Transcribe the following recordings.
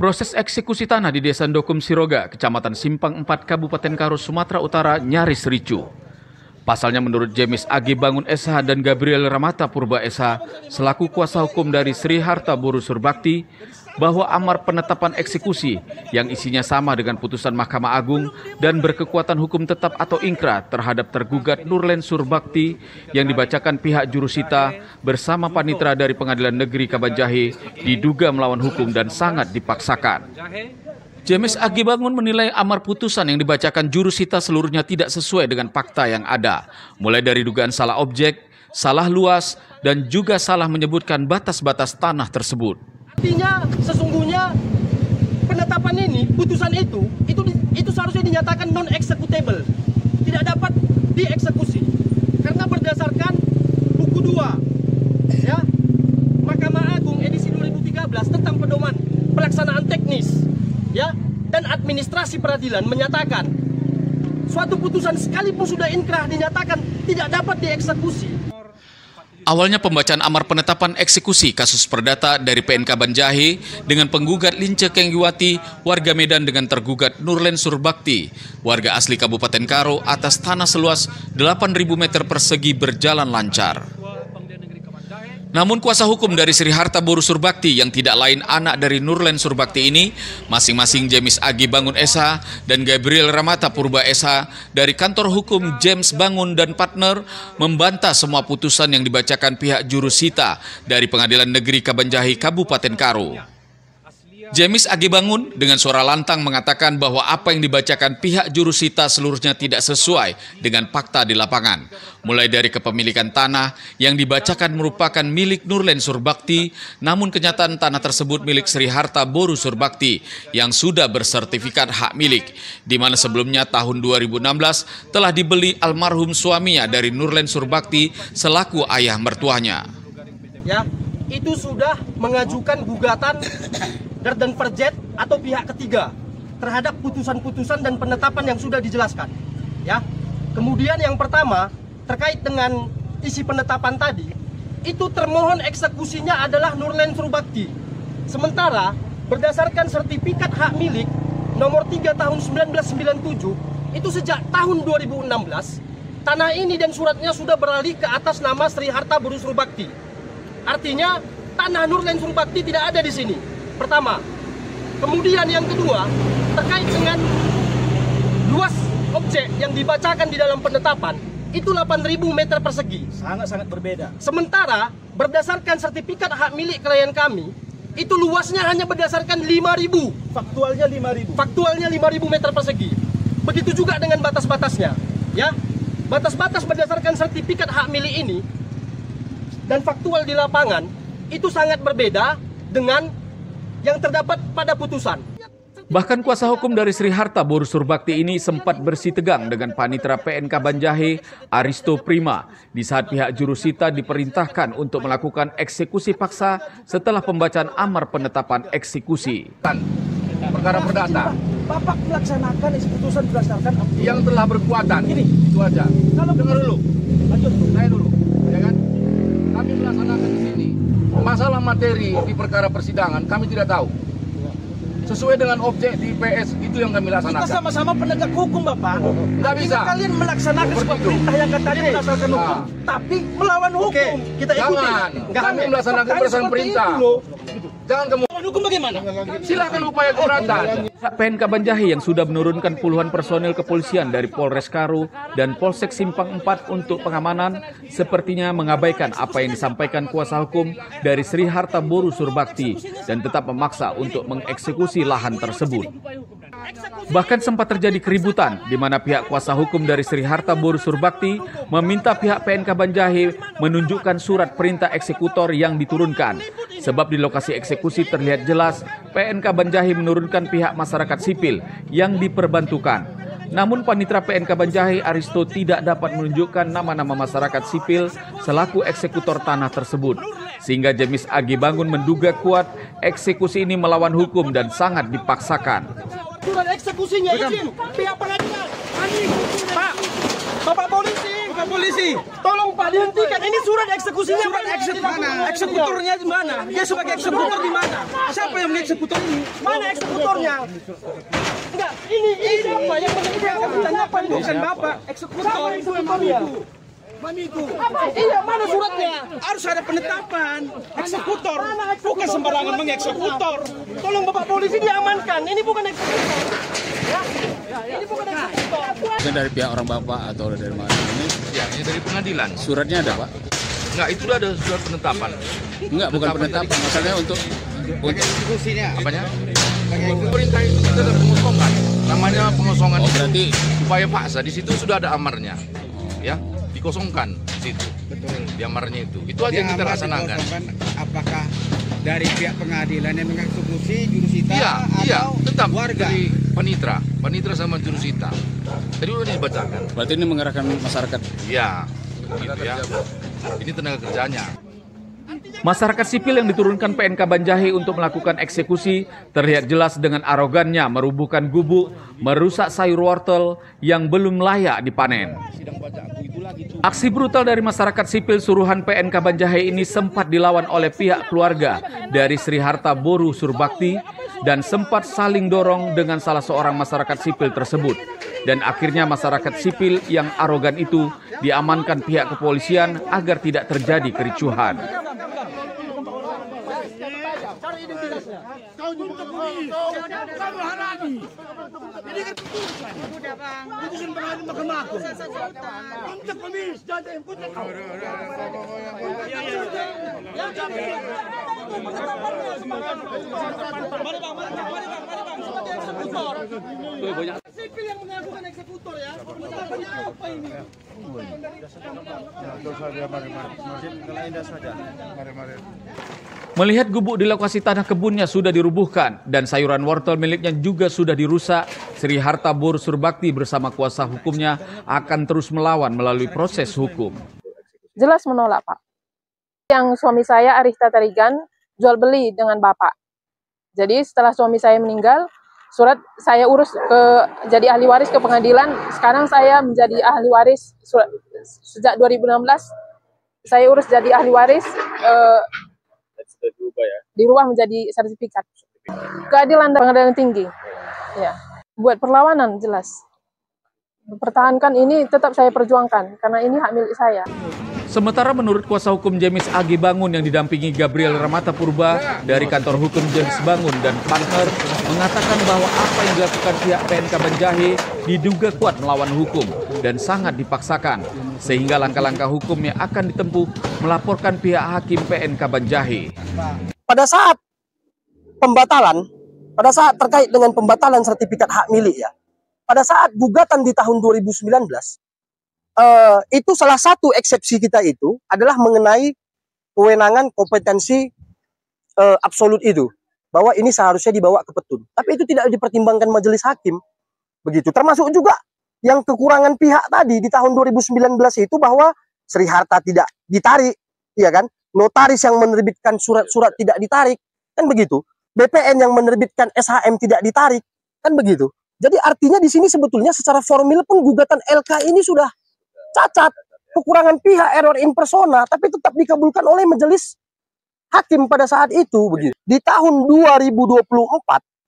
Proses eksekusi tanah di Desa Ndokum Siroga, Kecamatan Simpang 4, Kabupaten Karo, Sumatera Utara nyaris ricuh. Pasalnya menurut James Agi Bangun SH dan Gabriel Ramata Purba SH selaku kuasa hukum dari Sri Harta Boru Surbakti, bahwa amar penetapan eksekusi yang isinya sama dengan putusan Mahkamah Agung dan berkekuatan hukum tetap atau ingkrah terhadap tergugat Nurlen Surbakti yang dibacakan pihak jurusita bersama panitera dari Pengadilan Negeri Kabanjahe diduga melawan hukum dan sangat dipaksakan. James Agi Bangun menilai amar putusan yang dibacakan jurusita seluruhnya tidak sesuai dengan fakta yang ada, mulai dari dugaan salah objek, salah luas, dan juga salah menyebutkan batas-batas tanah tersebut. Artinya sesungguhnya penetapan ini, putusan itu seharusnya dinyatakan non-executable, tidak dapat dieksekusi karena berdasarkan buku 2 ya Mahkamah Agung edisi 2013 tentang pedoman pelaksanaan teknis ya dan administrasi peradilan menyatakan suatu putusan sekalipun sudah inkrah dinyatakan tidak dapat dieksekusi. Awalnya pembacaan amar penetapan eksekusi kasus perdata dari PN Kabanjahe dengan penggugat Lince Kenggiwati, warga Medan dengan tergugat Nurlen Surbakti, warga asli Kabupaten Karo atas tanah seluas 8.000 meter persegi berjalan lancar. Namun kuasa hukum dari Sri Harta Boru Surbakti yang tidak lain anak dari Nurlen Surbakti ini, masing-masing James Agi Bangun SH dan Gabriel Ramata Purba SH dari kantor hukum James Bangun dan partner membantah semua putusan yang dibacakan pihak jurusita dari Pengadilan Negeri Kabanjahe Kabupaten Karo. James Agi Bangun dengan suara lantang mengatakan bahwa apa yang dibacakan pihak jurusita seluruhnya tidak sesuai dengan fakta di lapangan. Mulai dari kepemilikan tanah yang dibacakan merupakan milik Nurlen Surbakti, namun kenyataan tanah tersebut milik Sri Harta Boru Surbakti yang sudah bersertifikat hak milik, di mana sebelumnya tahun 2016 telah dibeli almarhum suaminya dari Nurlen Surbakti selaku ayah mertuanya. Ya, itu sudah mengajukan gugatan dan perjet atau pihak ketiga terhadap putusan-putusan dan penetapan yang sudah dijelaskan. Ya, kemudian yang pertama terkait dengan isi penetapan tadi, itu termohon eksekusinya adalah Nurlen Surbakti. Sementara berdasarkan sertifikat hak milik nomor 3 tahun 1997, itu sejak tahun 2016 tanah ini dan suratnya sudah beralih ke atas nama Sri Harta Boru Surbakti. Artinya tanah Nurlen Surbakti tidak ada di sini. Pertama, kemudian yang kedua terkait dengan luas objek yang dibacakan di dalam penetapan itu 8.000 meter persegi, sangat-sangat berbeda. Sementara berdasarkan sertifikat hak milik klien kami itu luasnya hanya berdasarkan 5.000, faktualnya 5.000 meter persegi. Begitu juga dengan batas-batasnya, ya. Batas-batas berdasarkan sertifikat hak milik ini dan faktual di lapangan itu sangat berbeda dengan yang terdapat pada putusan. Bahkan kuasa hukum dari Sri Harta Boru Surbakti ini sempat bersitegang dengan panitera PN Kabanjahe Aristo Prima di saat pihak jurusita diperintahkan untuk melakukan eksekusi paksa setelah pembacaan amar penetapan eksekusi. Perkara perdata. Bapak melaksanakan putusan berdasarkan yang telah berkuatan. Ini itu aja. Dengar dulu. Lanjut, saya dulu, ya kan? Kami melaksanakan di sini. Masalah materi di perkara persidangan kami tidak tahu. Sesuai dengan objek di PS itu yang kami laksanakan. Kita sama-sama penegak hukum, Bapak. Nggak bisa. Kalian melaksanakan sebuah perintah yang katanya berdasarkan hukum, tapi melawan hukum. Kita ikuti. Jangan. Kami melaksanakan berdasarkan perintah. Jangan kamu. Hukum bagaimana? Silakan upaya keberatan. PN Kabanjahe yang sudah menurunkan puluhan personil kepolisian dari Polres Karo dan Polsek Simpang 4 untuk pengamanan sepertinya mengabaikan apa yang disampaikan kuasa hukum dari Sri Harta Boru Surbakti dan tetap memaksa untuk mengeksekusi lahan tersebut. Bahkan sempat terjadi keributan di mana pihak kuasa hukum dari Sri Harta Boru Surbakti meminta pihak PN Kabanjahe menunjukkan surat perintah eksekutor yang diturunkan. Sebab di lokasi eksekusi terlihat jelas PN Kabanjahe menurunkan pihak masyarakat sipil yang diperbantukan. Namun panitera PN Kabanjahe Aristo tidak dapat menunjukkan nama-nama masyarakat sipil selaku eksekutor tanah tersebut. Sehingga James Agi Bangun menduga kuat eksekusi ini melawan hukum dan sangat dipaksakan. Surat eksekusinya izin pihak pengadilan. Pak, Bapak polisi. Bapak polisi. Tolong Pak dihentikan. Ini surat eksekusinya. Surat mana? Eksekutornya di mana? Dia sebagai eksekutor di mana? Siapa yang mengeksekutor ini? Mana eksekutornya? Enggak, ini siapa yang mengeksekutor? Bukan Bapak, eksekutor. Eksekutornya. Iya, mana suratnya? Harus ada penetapan eksekutor. Bukan sembarangan mengeksekutor. Tolong Bapak polisi diamankan. Ini bukan eksekutor. Ya? Ini bukan eksekutor. Ini dari pihak orang Bapak atau dari mana? Ya, ini dari pengadilan. Suratnya ada, Pak? Enggak, itu udah ada surat penetapan. Enggak, bukan penetapan. Masalahnya untuk Apanya? Pemerintah itu tetap mengosongkan. Namanya pengosongan. Oh, berarti Upaya paksa di situ sudah ada amarnya. Ya, dikosongkan di situ. Betul. Di amarnya itu. Itu aja yang kita laksanakan. Apakah dari pihak pengadilan yang mengeksekusi jurusita Iya, atau tetap warga? dari panitra sama jurusita. Tadi udah dibacakan. berarti ini mengerahkan masyarakat. Iya, gitu ya. Ini tenaga kerjanya. Masyarakat sipil yang diturunkan PNK Banjahe untuk melakukan eksekusi terlihat jelas dengan arogannya merubuhkan gubuk, merusak sayur wortel yang belum layak dipanen. Aksi brutal dari masyarakat sipil suruhan PNK Banjahe ini sempat dilawan oleh pihak keluarga dari Sri Harta Boru Surbakti dan sempat saling dorong dengan salah seorang masyarakat sipil tersebut. Dan akhirnya masyarakat sipil yang arogan itu diamankan pihak kepolisian agar tidak terjadi kericuhan. Sipil yang mengajukan eksekutor ya. Penetapannya apa ini? Melihat gubuk di lokasi tanah kebunnya sudah dirubuhkan dan sayuran wortel miliknya juga sudah dirusak, Sri Harta Boru Surbakti bersama kuasa hukumnya akan terus melawan melalui proses hukum. Jelas menolak, Pak. Yang suami saya Arifta Tarigan jual beli dengan Bapak. Jadi setelah suami saya meninggal, surat saya urus jadi ahli waris ke pengadilan. Sekarang saya menjadi ahli waris sejak 2016. Saya urus jadi ahli waris. Dirubah menjadi sertifikat. Keadilan dan pengadilan tinggi. Ya. Buat perlawanan jelas. Pertahankan ini tetap saya perjuangkan karena ini hak milik saya. Sementara menurut kuasa hukum James Agi Bangun yang didampingi Gabriel Ramata Purba dari kantor hukum James Bangun dan partner mengatakan bahwa apa yang dilakukan pihak PNK Banjahe diduga kuat melawan hukum dan sangat dipaksakan sehingga langkah-langkah hukum yang akan ditempuh melaporkan pihak hakim PNK Banjahe. Pada saat terkait dengan pembatalan sertifikat hak milik ya, pada saat gugatan di tahun 2019, itu salah satu eksepsi kita itu adalah mengenai kewenangan kompetensi absolut itu, bahwa ini seharusnya dibawa ke petun. Tapi itu tidak dipertimbangkan majelis hakim, begitu. Termasuk juga yang kekurangan pihak tadi di tahun 2019 itu bahwa Sri Harta tidak ditarik, ya kan? Notaris yang menerbitkan surat-surat tidak ditarik, kan begitu. BPN yang menerbitkan SHM tidak ditarik, kan begitu. Jadi artinya di sini sebetulnya secara formil pun gugatan LK ini sudah cacat, kekurangan pihak, error in persona, tapi tetap dikabulkan oleh majelis hakim pada saat itu begitu. Di tahun 2024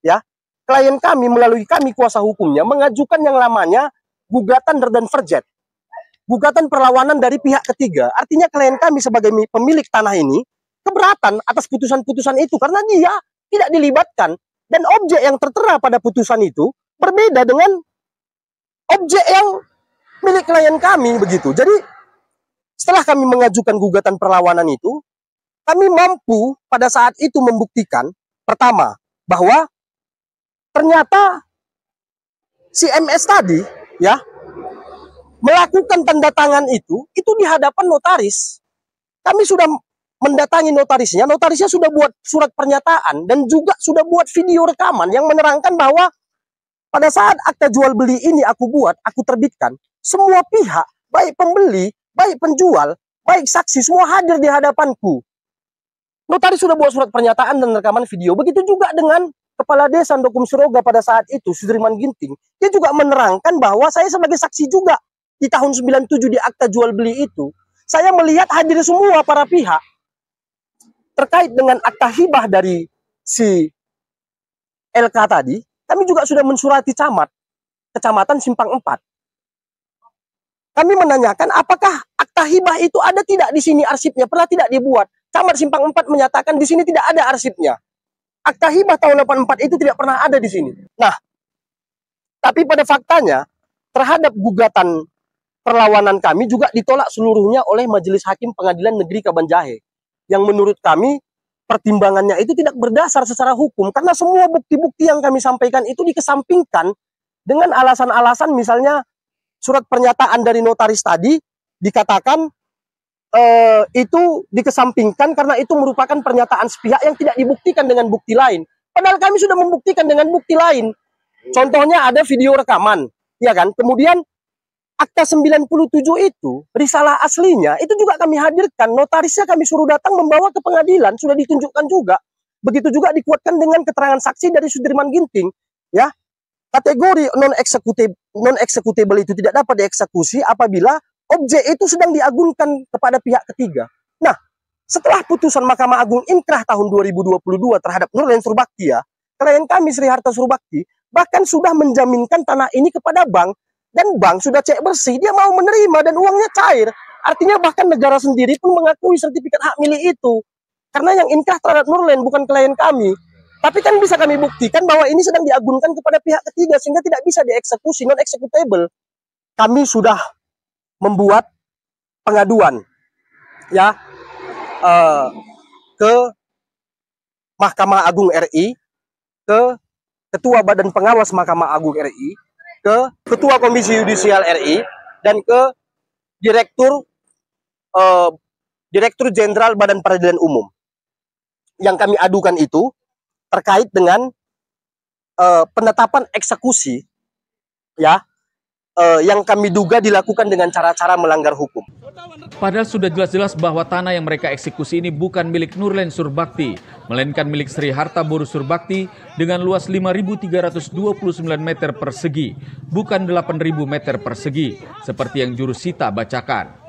ya, klien kami melalui kami kuasa hukumnya mengajukan yang namanya gugatan dan verjet. Gugatan perlawanan dari pihak ketiga. Artinya klien kami sebagai pemilik tanah ini keberatan atas putusan-putusan itu karena dia tidak dilibatkan dan objek yang tertera pada putusan itu berbeda dengan objek yang milik klien kami begitu. Jadi setelah kami mengajukan gugatan perlawanan itu, kami mampu pada saat itu membuktikan pertama bahwa ternyata si MS tadi ya melakukan tanda tangan itu di hadapan notaris. Kami sudah mendatangi notarisnya sudah buat surat pernyataan dan juga sudah buat video rekaman yang menerangkan bahwa pada saat akta jual beli ini aku terbitkan, semua pihak, baik pembeli, baik penjual, baik saksi, semua hadir di hadapanku. Notaris sudah buat surat pernyataan dan rekaman video. Begitu juga dengan Kepala Desa Ndokum Siroga pada saat itu, Sudirman Ginting. Dia juga menerangkan bahwa saya sebagai saksi juga di tahun 97 di akta jual beli itu, saya melihat hadir semua para pihak terkait dengan akta hibah dari si LK tadi. Kami juga sudah mensurati camat, Kecamatan Simpang 4. Kami menanyakan apakah akta hibah itu ada tidak di sini arsipnya, pernah tidak dibuat. Camat Simpang 4 menyatakan di sini tidak ada arsipnya. Akta hibah tahun 84 itu tidak pernah ada di sini. Nah, tapi pada faktanya terhadap gugatan perlawanan kami juga ditolak seluruhnya oleh Majelis Hakim Pengadilan Negeri Kabanjahe. Yang menurut kami pertimbangannya itu tidak berdasar secara hukum karena semua bukti-bukti yang kami sampaikan itu dikesampingkan dengan alasan-alasan misalnya surat pernyataan dari notaris tadi dikatakan itu dikesampingkan karena itu merupakan pernyataan sepihak yang tidak dibuktikan dengan bukti lain. Padahal kami sudah membuktikan dengan bukti lain. Contohnya ada video rekaman, ya kan? Kemudian akta 97 itu, risalah aslinya, itu juga kami hadirkan. Notarisnya kami suruh datang membawa ke pengadilan, sudah ditunjukkan juga. Begitu juga dikuatkan dengan keterangan saksi dari Sudirman Ginting, ya. Kategori non-executable itu tidak dapat dieksekusi apabila objek itu sedang diagunkan kepada pihak ketiga. Nah, setelah putusan Mahkamah Agung Inkrah tahun 2022 terhadap Nurlen Surbakti, ya, klien kami Sri Harta Surbakti bahkan sudah menjaminkan tanah ini kepada bank, dan bank sudah cek bersih, dia mau menerima dan uangnya cair. Artinya bahkan negara sendiri pun mengakui sertifikat hak milik itu. Karena yang inkrah terhadap Nurlen bukan klien kami. Tapi kan bisa kami buktikan bahwa ini sedang diagunkan kepada pihak ketiga sehingga tidak bisa dieksekusi, non-executable. Kami sudah membuat pengaduan, ya, ke Mahkamah Agung RI, ke Ketua Badan Pengawas Mahkamah Agung RI, ke Ketua Komisi Yudisial RI, dan ke Direktur Jenderal Badan Peradilan Umum. Yang kami adukan itu terkait dengan penetapan eksekusi, ya, yang kami duga dilakukan dengan cara-cara melanggar hukum. Padahal sudah jelas-jelas bahwa tanah yang mereka eksekusi ini bukan milik Nurlen Surbakti, melainkan milik Sri Harta Boru Surbakti dengan luas 5.329 meter persegi, bukan 8.000 meter persegi, seperti yang juru sita bacakan.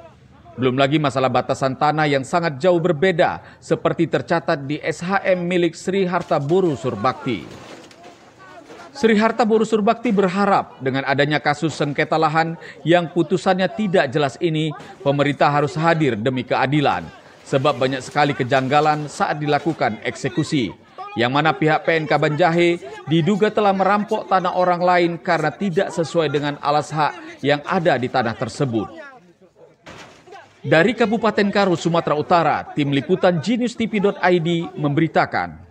Belum lagi masalah batasan tanah yang sangat jauh berbeda, seperti tercatat di SHM milik Sri Harta Boru Surbakti. Sri Harta Boru Surbakti berharap dengan adanya kasus sengketa lahan yang putusannya tidak jelas ini, pemerintah harus hadir demi keadilan. Sebab banyak sekali kejanggalan saat dilakukan eksekusi, yang mana pihak PN Kabanjahe diduga telah merampok tanah orang lain karena tidak sesuai dengan alas hak yang ada di tanah tersebut. Dari Kabupaten Karo, Sumatera Utara, tim liputan geniustv.id memberitakan.